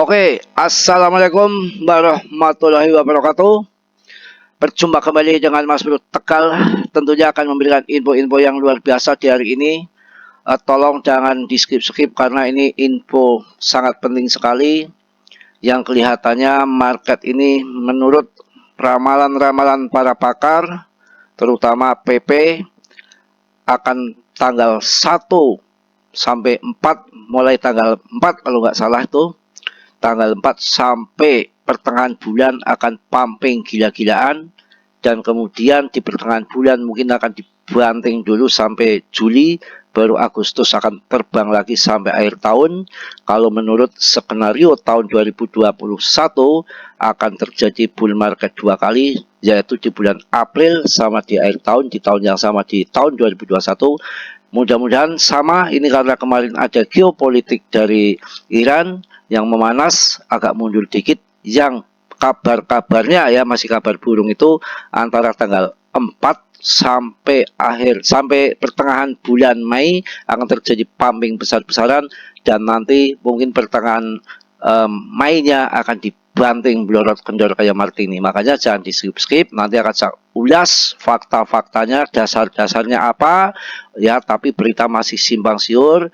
Oke, assalamualaikum warahmatullahi wabarakatuh. Berjumpa kembali dengan Mas Bro Tegal. Tentunya akan memberikan info-info yang luar biasa di hari ini. Tolong jangan di skip-skip karena ini info sangat penting sekali. Yang kelihatannya market ini menurut ramalan-ramalan para pakar, terutama PP, akan tanggal 1 sampai 4, mulai tanggal 4 kalau nggak salah itu tanggal 4 sampai pertengahan bulan akan pumping gila-gilaan, dan kemudian di pertengahan bulan mungkin akan dibanting dulu sampai Juli, baru Agustus akan terbang lagi sampai akhir tahun. Kalau menurut skenario tahun 2021 akan terjadi bull market dua kali, yaitu di bulan April sama di akhir tahun, di tahun yang sama di tahun 2021. Mudah-mudahan sama ini karena kemarin ada geopolitik dari Iran yang memanas, agak mundur dikit. Yang kabar-kabarnya ya masih kabar burung itu antara tanggal 4 sampai pertengahan bulan Mei akan terjadi pumping besar-besaran, dan nanti mungkin pertengahan Mei-nya akan dibanting belorot kendor kayak Martini. Makanya jangan di skip-skip, nanti akan saya ulas fakta-faktanya, dasar-dasarnya apa ya, tapi berita masih simpang siur.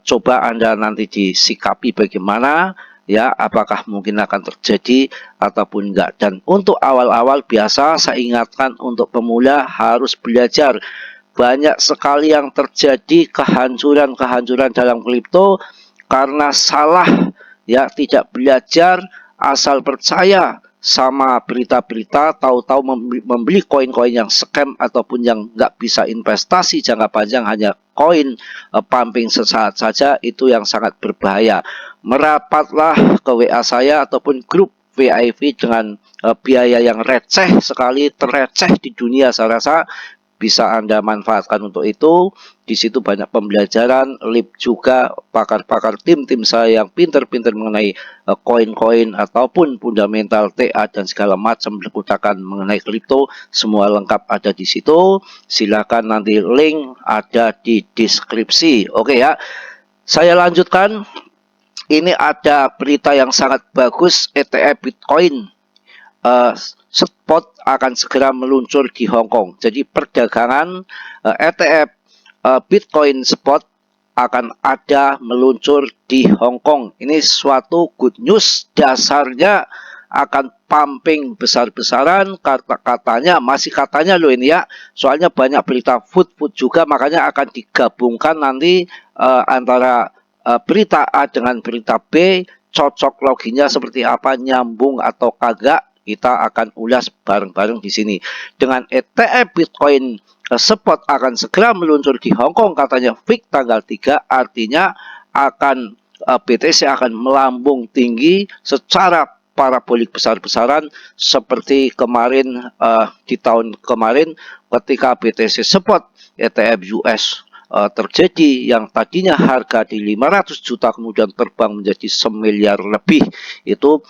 Coba Anda nanti disikapi bagaimana ya, apakah mungkin akan terjadi ataupun enggak. Dan untuk awal-awal biasa saya ingatkan, untuk pemula harus belajar. Banyak sekali yang terjadi kehancuran dalam kripto karena salah ya, tidak belajar, asal percaya sama berita-berita, tahu-tahu membeli koin-koin yang scam ataupun yang nggak bisa investasi jangka panjang, hanya koin pumping sesaat saja, itu yang sangat berbahaya. Merapatlah ke WA saya ataupun grup VIP dengan biaya yang receh sekali, tereceh di dunia saya rasa. Bisa Anda manfaatkan untuk itu. Di situ banyak pembelajaran, lip juga pakar-pakar tim-tim saya yang pinter-pinter mengenai koin-koin ataupun fundamental TA dan segala macam lekutakan mengenai kripto, semua lengkap ada di situ. Silakan, nanti link ada di deskripsi. Oke ya. Saya lanjutkan. Ini ada berita yang sangat bagus, ETF Bitcoin spot akan segera meluncur di Hong Kong. Jadi perdagangan ETF Bitcoin spot akan ada meluncur di Hong Kong. Ini suatu good news. Dasarnya akan pumping besar-besaran, katanya masih katanya loh ini ya, soalnya banyak berita food juga, makanya akan digabungkan nanti antara berita A dengan berita B, cocok loginya seperti apa, nyambung atau kagak, kita akan ulas bareng-bareng di sini. Dengan ETF Bitcoin spot akan segera meluncur di Hong Kong, katanya fix tanggal 3, artinya akan BTC akan melambung tinggi secara parabolik besar-besaran seperti kemarin, di tahun kemarin ketika BTC spot ETF US terjadi, yang tadinya harga di 500 juta kemudian terbang menjadi 1 miliar lebih. Itu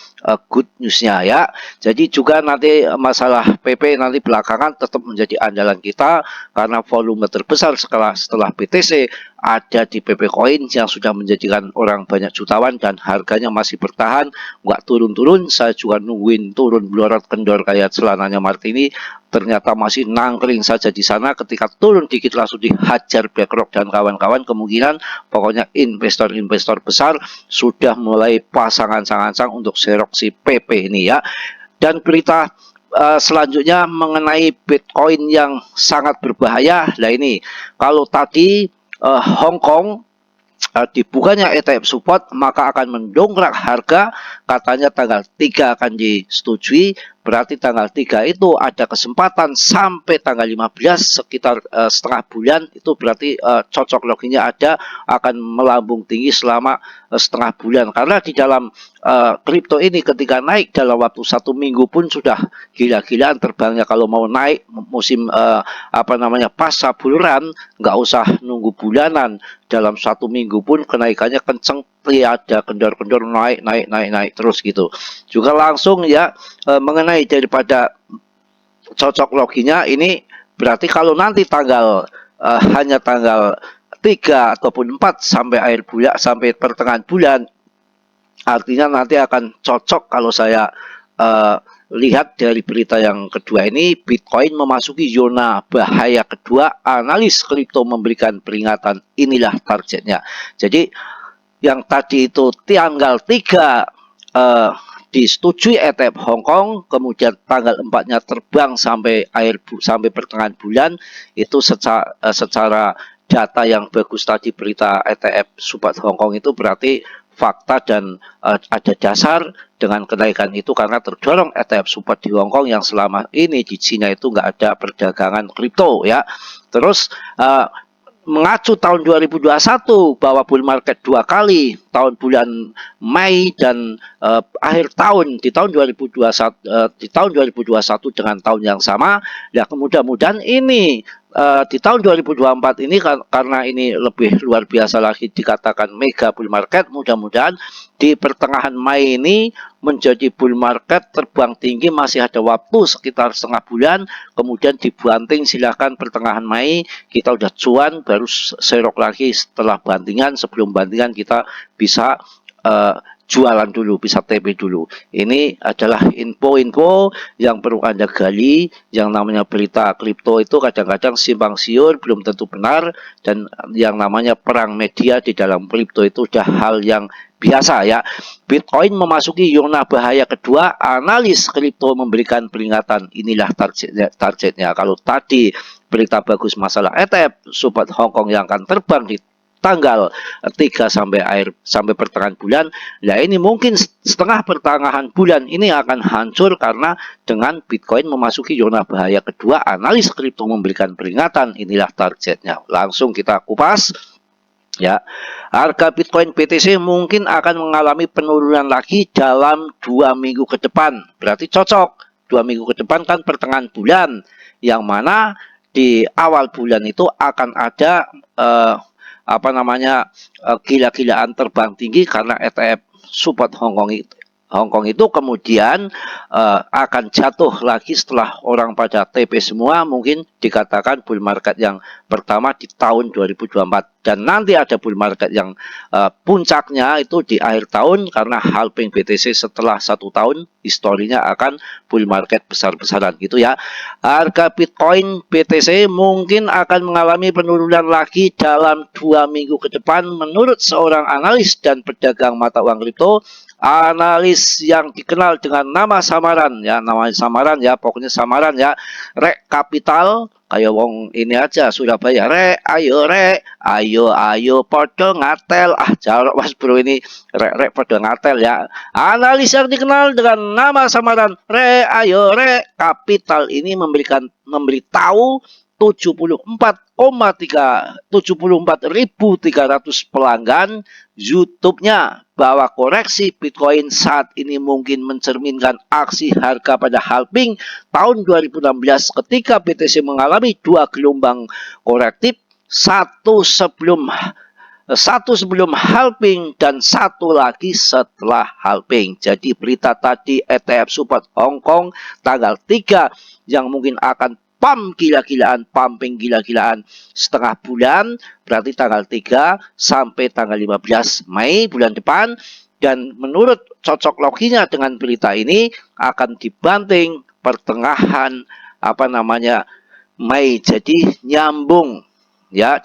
good newsnya ya. Jadi juga nanti masalah PP nanti belakangan tetap menjadi andalan kita, karena volume terbesar setelah BTC ada di PP Coin yang sudah menjadikan orang banyak jutawan, dan harganya masih bertahan, nggak turun-turun. Saya juga nungguin turun belorot kendor kayak celananya Martini, ternyata masih nangkring saja di sana. Ketika turun dikit langsung dihajar BlackRock dan kawan-kawan. Kemungkinan pokoknya investor-investor besar sudah mulai pasangan sang untuk serok si PP ini ya. Dan berita selanjutnya mengenai Bitcoin yang sangat berbahaya. Nah ini, kalau tadi Hong Kong dibukanya ETF support, maka akan mendongkrak harga, katanya tanggal 3 akan disetujui. Berarti tanggal 3 itu ada kesempatan sampai tanggal 15, sekitar setengah bulan. Itu berarti cocok loginya ada, akan melambung tinggi selama setengah bulan. Karena di dalam kripto ini ketika naik dalam waktu 1 minggu pun sudah gila-gilaan terbangnya. Kalau mau naik musim pasca bulan, nggak usah nunggu bulanan, dalam 1 minggu pun kenaikannya kenceng, tiada kendor-kendor, naik terus gitu. Juga langsung ya, mengenai daripada cocok loginya ini, berarti kalau nanti tanggal hanya tanggal 3 ataupun 4 sampai akhir bulan, sampai pertengahan bulan, Artinya nanti akan cocok kalau saya eh, lihat dari berita yang kedua ini, Bitcoin memasuki zona bahaya kedua, analis kripto memberikan peringatan, inilah targetnya. Jadi yang tadi itu tanggal 3 eh, disetujui ETF Hong Kong, kemudian tanggal 4-nya terbang sampai sampai pertengahan bulan, itu secara data yang bagus tadi, berita ETF Subat Hong Kong itu berarti fakta dan ada dasar dengan kenaikan itu karena terdorong ETF Subat di Hong Kong yang selama ini di Cina itu nggak ada perdagangan kripto ya. Terus mengacu tahun 2021 bahwa bull market dua kali, tahun bulan Mei dan akhir tahun di tahun 2021, di tahun 2021 dengan tahun yang sama. Ya, mudah-mudahan ini di tahun 2024 ini karena ini lebih luar biasa lagi dikatakan mega bull market, mudah-mudahan di pertengahan Mei ini menjadi bull market terbang tinggi, masih ada waktu sekitar setengah bulan, kemudian dibanting silahkan pertengahan Mei kita udah cuan, baru serok lagi setelah bantingan. Sebelum bantingan kita bisa jualan dulu, bisa TP dulu. Ini adalah info-info yang perlu Anda gali. Yang namanya berita kripto itu kadang-kadang simpang siur, belum tentu benar, dan yang namanya perang media di dalam kripto itu sudah hal yang biasa ya. Bitcoin memasuki zona bahaya kedua, analis kripto memberikan peringatan, inilah targetnya. Kalau tadi berita bagus masalah ETF Subat Hong Kong yang akan terbang di tanggal 3 sampai pertengahan bulan. Nah, ini mungkin setengah pertengahan bulan ini akan hancur karena dengan Bitcoin memasuki zona bahaya kedua, analis kripto memberikan peringatan, inilah targetnya. Langsung kita kupas. Ya, harga Bitcoin BTC mungkin akan mengalami penurunan lagi dalam 2 minggu ke depan. Berarti cocok 2 minggu ke depan kan pertengahan bulan, yang mana di awal bulan itu akan ada gila-gilaan terbang tinggi karena ETF support Hong Kong itu kemudian akan jatuh lagi setelah orang pada TP semua, mungkin dikatakan bull market yang pertama di tahun 2024, dan nanti ada bull market yang puncaknya itu di akhir tahun karena halving BTC setelah 1 tahun historinya akan bull market besar-besaran gitu ya. Harga Bitcoin BTC mungkin akan mengalami penurunan lagi dalam 2 minggu ke depan menurut seorang analis dan pedagang mata uang kripto. Analis yang dikenal dengan nama samaran ya, namanya samaran ya, pokoknya samaran ya, Rek Kapital, kayak wong ini aja Surabaya, Rek ayo podo ngatel, jaluk mas bro ini, Rek podo ngatel ya. Analis yang dikenal dengan nama samaran Rek Kapital ini memberitahu 74.300 pelanggan YouTube-nya bahwa koreksi Bitcoin saat ini mungkin mencerminkan aksi harga pada halving tahun 2016 ketika BTC mengalami 2 gelombang korektif, satu sebelum halving dan satu lagi setelah halving. Jadi berita tadi ETF support Hong Kong tanggal 3 yang mungkin akan pumping gila-gilaan setengah bulan, berarti tanggal 3 sampai tanggal 15 Mei bulan depan, dan menurut cocok loginya dengan berita ini akan dibanting pertengahan Mei, jadi nyambung ya,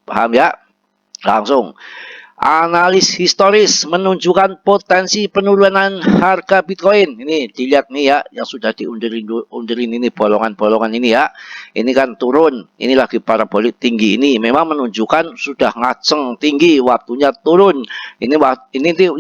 paham ya. Langsung analis historis menunjukkan potensi penurunan harga Bitcoin. Ini dilihat nih ya, yang sudah diunderin ini bolongan-bolongan ini ya. Ini kan turun, ini lagi parabolik tinggi, ini memang menunjukkan sudah ngaceng tinggi, waktunya turun. Ini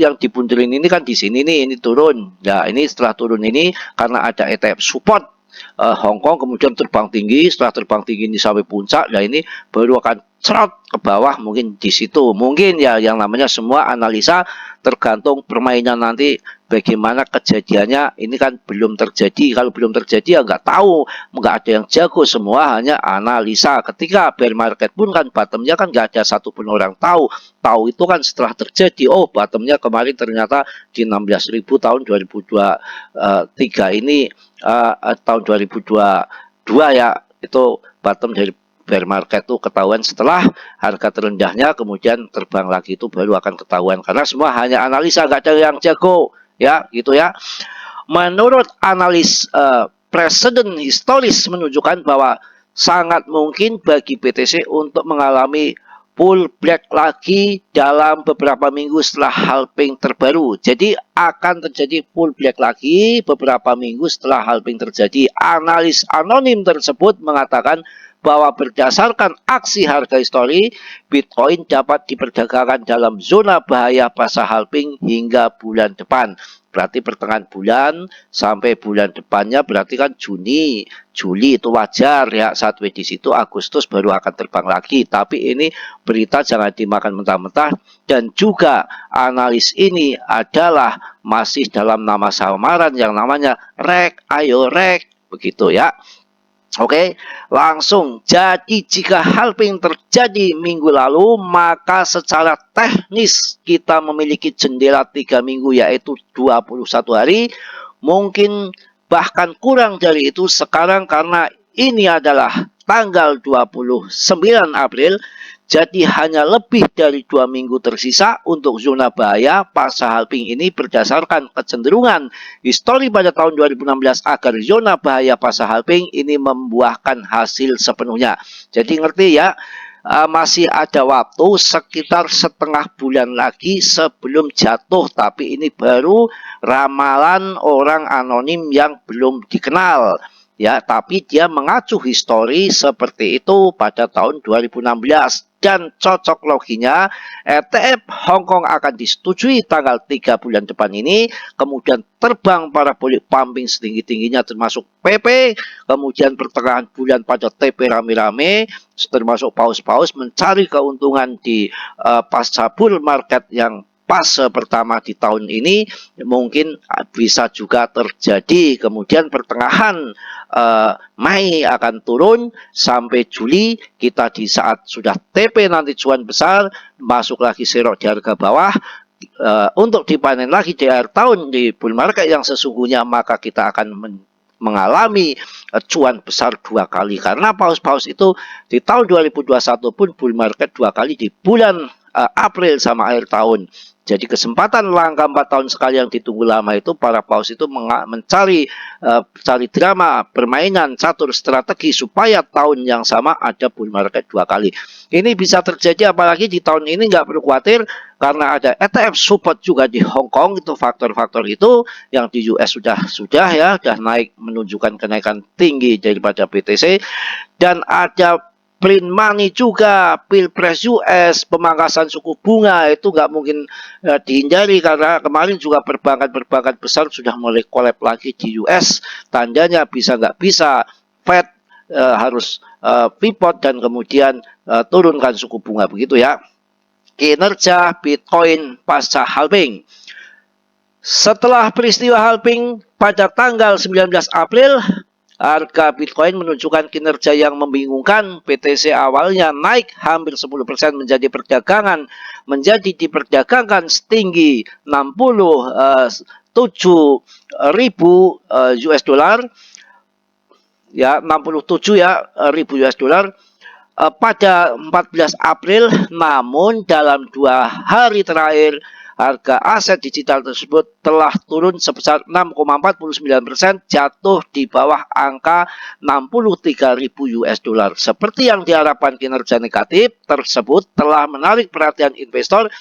yang dibunderin ini kan di sini nih, ini turun. Nah, ini setelah turun ini karena ada ETF support Hong Kong, kemudian terbang tinggi, setelah terbang tinggi ini sampai puncak, nah ini baru akan cerot ke bawah, mungkin di situ. Mungkin ya, yang namanya semua analisa tergantung permainan nanti bagaimana kejadiannya. Ini kan belum terjadi, kalau belum terjadi ya nggak tahu, nggak ada yang jago, semua hanya analisa. Ketika bear market pun kan bottomnya kan nggak ada satupun orang tahu itu kan setelah terjadi, oh bottomnya kemarin ternyata di 16.000 tahun 2023 ini, tahun 2022 ya, itu bottom dari bear market itu ketahuan setelah harga terendahnya, kemudian terbang lagi itu baru akan ketahuan, karena semua hanya analisa, nggak ada yang jago ya, gitu ya. Menurut analis presiden historis menunjukkan bahwa sangat mungkin bagi BTC untuk mengalami pullback lagi dalam beberapa minggu setelah halving terbaru. Jadi akan terjadi pullback lagi beberapa minggu setelah halving terjadi. Analis anonim tersebut mengatakan bahwa berdasarkan aksi harga histori, Bitcoin dapat diperdagangkan dalam zona bahaya pasca halving hingga bulan depan. Berarti pertengahan bulan sampai bulan depannya, berarti kan Juni, Juli itu wajar ya, saat di situ. Agustus baru akan terbang lagi. Tapi ini berita jangan dimakan mentah-mentah, dan juga analis ini adalah masih dalam nama samaran yang namanya Rek, ayo Rek, begitu ya. Oke, langsung. Jadi jika halving terjadi minggu lalu, maka secara teknis kita memiliki jendela 3 minggu, yaitu 21 hari. Mungkin bahkan kurang dari itu sekarang, karena ini adalah tanggal 29 April. Jadi hanya lebih dari 2 minggu tersisa untuk zona bahaya pasca halving ini berdasarkan kecenderungan histori pada tahun 2016 agar zona bahaya pasca halving ini membuahkan hasil sepenuhnya. Jadi ngerti ya, masih ada waktu sekitar setengah bulan lagi sebelum jatuh, tapi ini baru ramalan orang anonim yang belum dikenal. Ya, tapi dia mengacu histori seperti itu pada tahun 2016. Dan cocok loginya, ETF Hong Kong akan disetujui tanggal 3 bulan depan ini, kemudian terbang parabolic pumping setinggi-tingginya termasuk PP, kemudian pertengahan bulan pada TP rame-rame, termasuk paus-paus mencari keuntungan di pasca bull market yang fase pertama di tahun ini, mungkin bisa juga terjadi. Kemudian pertengahan Mei akan turun sampai Juli, kita di saat sudah TP nanti cuan besar, masuk lagi serok di harga bawah, untuk dipanen lagi di akhir tahun di bull market yang sesungguhnya, maka kita akan mengalami cuan besar 2 kali. Karena paus-paus itu di tahun 2021 pun bull market 2 kali di bulan April sama akhir tahun. Jadi kesempatan langka 4 tahun sekali yang ditunggu lama itu, para paus itu mencari cari drama, permainan catur strategi supaya tahun yang sama ada bull market 2 kali. Ini bisa terjadi, apalagi di tahun ini nggak perlu khawatir karena ada ETF support juga di Hong Kong. Itu faktor-faktor itu yang di US sudah ya, sudah naik, menunjukkan kenaikan tinggi daripada BTC, dan ada print money juga, pilpres US, pemangkasan suku bunga itu nggak mungkin dihindari, karena kemarin juga perbankan-perbankan besar sudah mulai collab lagi di US. Tandanya bisa nggak bisa Fed harus pivot dan kemudian turunkan suku bunga, begitu ya. Kinerja Bitcoin pasca halving. Setelah peristiwa halving pada tanggal 19 April, harga Bitcoin menunjukkan kinerja yang membingungkan. BTC awalnya naik hampir 10% menjadi diperdagangkan setinggi 67.000 US dollar, ya 67 ya ribu US dollar pada 14 April. Namun dalam 2 hari terakhir, harga aset digital tersebut telah turun sebesar 6,49%, jatuh di bawah angka 63.000 US dollar. Seperti yang diharapkan, kinerja negatif tersebut telah menarik perhatian investor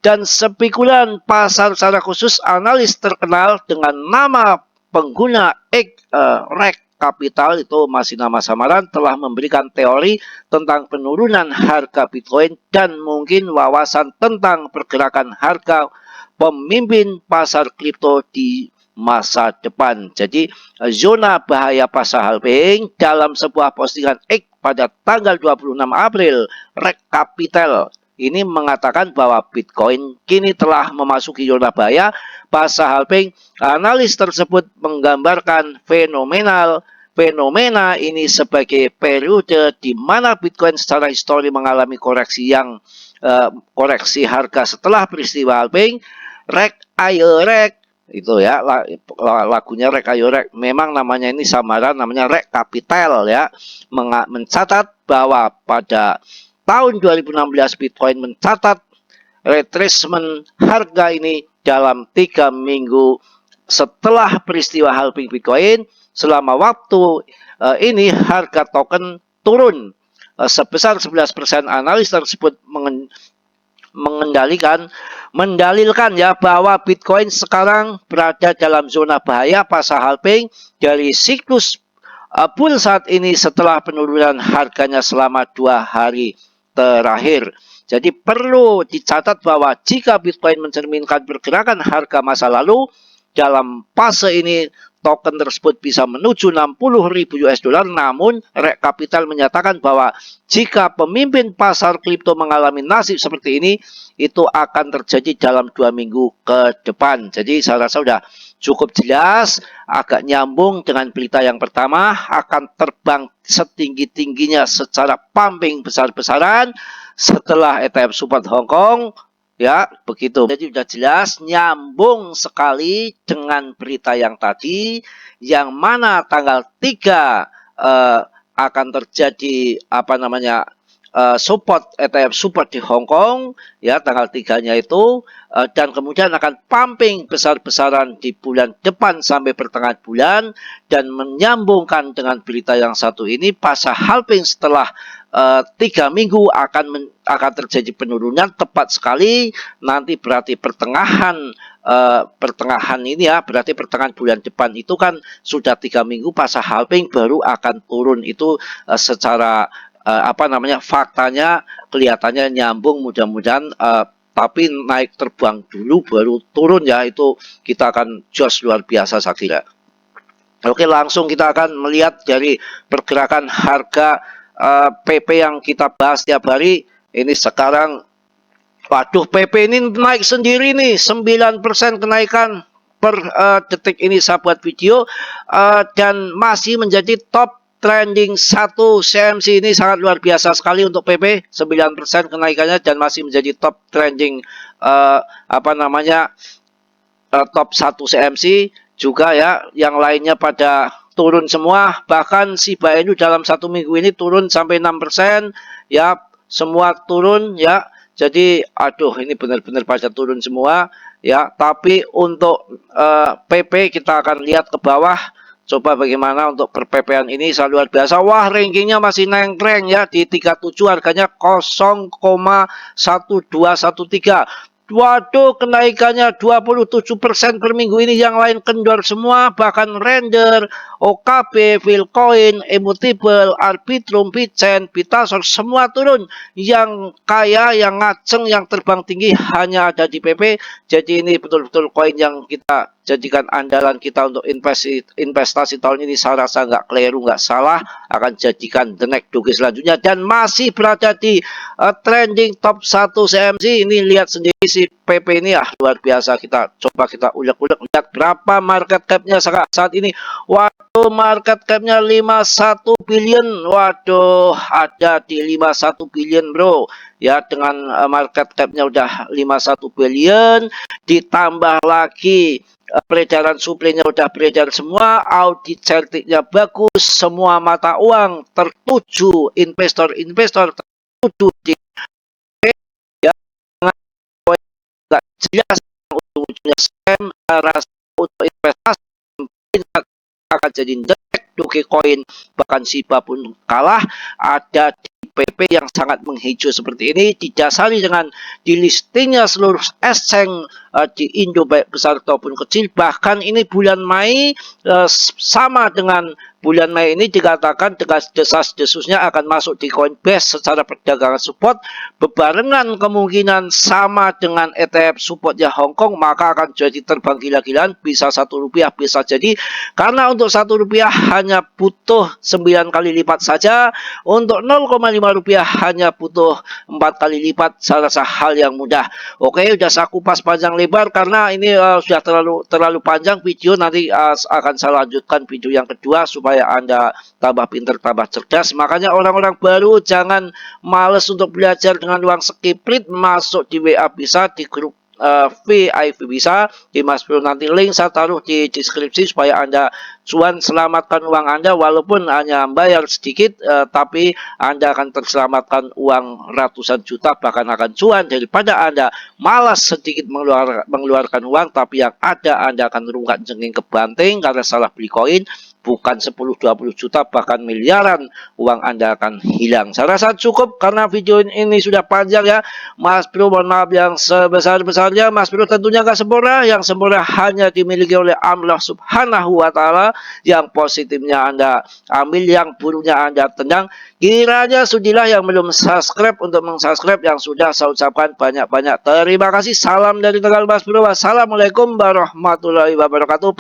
dan spekulan pasar, secara khusus analis terkenal dengan nama pengguna Rek Capital, itu masih nama samaran, telah memberikan teori tentang penurunan harga Bitcoin dan mungkin wawasan tentang pergerakan harga pemimpin pasar kripto di masa depan. Jadi zona bahaya pasca halving, dalam sebuah postingan X pada tanggal 26 April, Rek Capital ini mengatakan bahwa Bitcoin kini telah memasuki zona bahaya pasca halving. Analis tersebut menggambarkan fenomena ini sebagai periode di mana Bitcoin secara histori mengalami koreksi harga setelah peristiwa halving. Rek, ayo Rek, Itu ya lagunya Rek Ayo Rek. Memang namanya ini samaran, namanya Rek Capital ya. Mencatat bahwa pada tahun 2016 Bitcoin mencatat retracement harga ini dalam 3 minggu setelah peristiwa halving Bitcoin. Selama waktu ini harga token turun sebesar 11%. Analis tersebut mendalilkan ya bahwa Bitcoin sekarang berada dalam zona bahaya pasca halving dari siklus bull saat ini setelah penurunan harganya selama 2 hari terakhir. Jadi perlu dicatat bahwa jika Bitcoin mencerminkan pergerakan harga masa lalu, dalam fase ini token tersebut bisa menuju 60.000 US dollar. Namun Rek Capital menyatakan bahwa jika pemimpin pasar kripto mengalami nasib seperti ini, itu akan terjadi dalam 2 minggu ke depan. Jadi saya rasa sudah cukup jelas, agak nyambung dengan berita yang pertama, akan terbang setinggi-tingginya secara pumping besar-besaran setelah ETF support Hong Kong. Ya, begitu. Jadi sudah jelas, nyambung sekali dengan berita yang tadi, yang mana tanggal 3 akan terjadi support ETF support di Hong Kong ya, tanggal 3-nya itu, dan kemudian akan pumping besar-besaran di bulan depan sampai pertengahan bulan, dan menyambungkan dengan berita yang satu ini, pasca halving setelah 3 minggu akan terjadi penurunan tepat sekali. Nanti berarti pertengahan ini ya, berarti pertengahan bulan depan itu kan sudah 3 minggu pasca halving baru akan turun. Itu secara faktanya kelihatannya nyambung, mudah-mudahan tapi naik terbang dulu baru turun ya, itu kita akan jos luar biasa saya kira. Oke, langsung kita akan melihat dari pergerakan harga PP yang kita bahas tiap hari. Ini sekarang, waduh, PP ini naik sendiri nih, 9% kenaikan per detik ini saya buat video, dan masih menjadi top trending 1 CMC. Ini sangat luar biasa sekali untuk PP, 9% kenaikannya dan masih menjadi top trending top 1 CMC juga ya. Yang lainnya pada turun semua, bahkan Shiba Inu dalam 1 minggu ini turun sampai 6% ya, semua turun ya. Jadi aduh, ini benar-benar pada turun semua ya. Tapi untuk PP kita akan lihat ke bawah. Coba bagaimana untuk per-PP-an ini, sangat luar biasa. Wah, rankingnya masih nengkreng ya di 37, harganya 0,1213. Waduh, kenaikannya 27% per minggu ini. Yang lain kendor semua, bahkan Render, OKB, Filecoin, Immutable, Arbitrum, Bitchain, Bitasor semua turun. Yang kaya, yang ngaceng, yang terbang tinggi hanya ada di PP. Jadi ini betul-betul koin yang kita jadikan andalan kita untuk investasi tahun ini. Saya rasa nggak keliru, nggak salah, akan jadikan the next doge selanjutnya, dan masih berada di trending top 1 CMC. Ini lihat sendiri si PP ini luar biasa. Kita coba kita ulek-ulek lihat berapa market capnya saat ini. Waduh, market capnya 51 billion. Waduh, ada di 51 billion bro ya, dengan market capnya udah 51 billion, ditambah lagi peredaran suplainya udah beredar semua, audit certiknya bagus, semua mata uang tertuju, investor-investor tertuju di ya, nggak jelas ujung-ujungnya scam. Rasa untuk investasi akan jadi Dogecoin, bahkan Shiba pun kalah. Ada di PP yang sangat menghijau seperti ini, didasari dengan di listingnya seluruh exchange di Indo, baik besar ataupun kecil. Bahkan ini bulan Mei sama dengan bulan Mei ini dikatakan desas-desusnya akan masuk di Coinbase secara perdagangan support, bebarengan kemungkinan sama dengan ETF supportnya Hong Kong, maka akan jadi terbang gila-gilaan, bisa Rp1 bisa jadi, karena untuk Rp1 hanya butuh 9 kali lipat saja, untuk Rp0,5 hanya butuh 4 kali lipat. Saya rasa hal yang mudah. Oke, udah saya kupas panjang lebar karena ini sudah terlalu panjang video. Nanti akan saya lanjutkan video yang kedua supaya Anda tambah pinter, tambah cerdas. Makanya orang-orang baru jangan males untuk belajar dengan uang skiprit, masuk di WA bisa, di grup VIP bisa. Di Mas Bro nanti link saya taruh di deskripsi supaya Anda cuan selamatkan uang Anda walaupun hanya bayar sedikit tapi Anda akan terselamatkan uang ratusan juta bahkan akan cuan daripada Anda malas sedikit mengeluarkan uang tapi yang ada Anda akan rungkat jengking ke banting karena salah beli koin. Bukan 10-20 juta bahkan miliaran uang Anda akan hilang. Saya rasa cukup karena video ini sudah panjang ya. Mas Bro mohon maaf yang sebesar-besarnya. Mas Bro tentunya nggak sempurna. Yang sempurna hanya dimiliki oleh Allah Subhanahu wa Ta'ala. Yang positifnya Anda ambil, yang buruknya Anda tendang. Kiranya sudilah yang belum subscribe untuk mensubscribe, yang sudah saya ucapkan banyak-banyak terima kasih. Salam dari Tegal Mas Bro. Wassalamualaikum warahmatullahi wabarakatuh.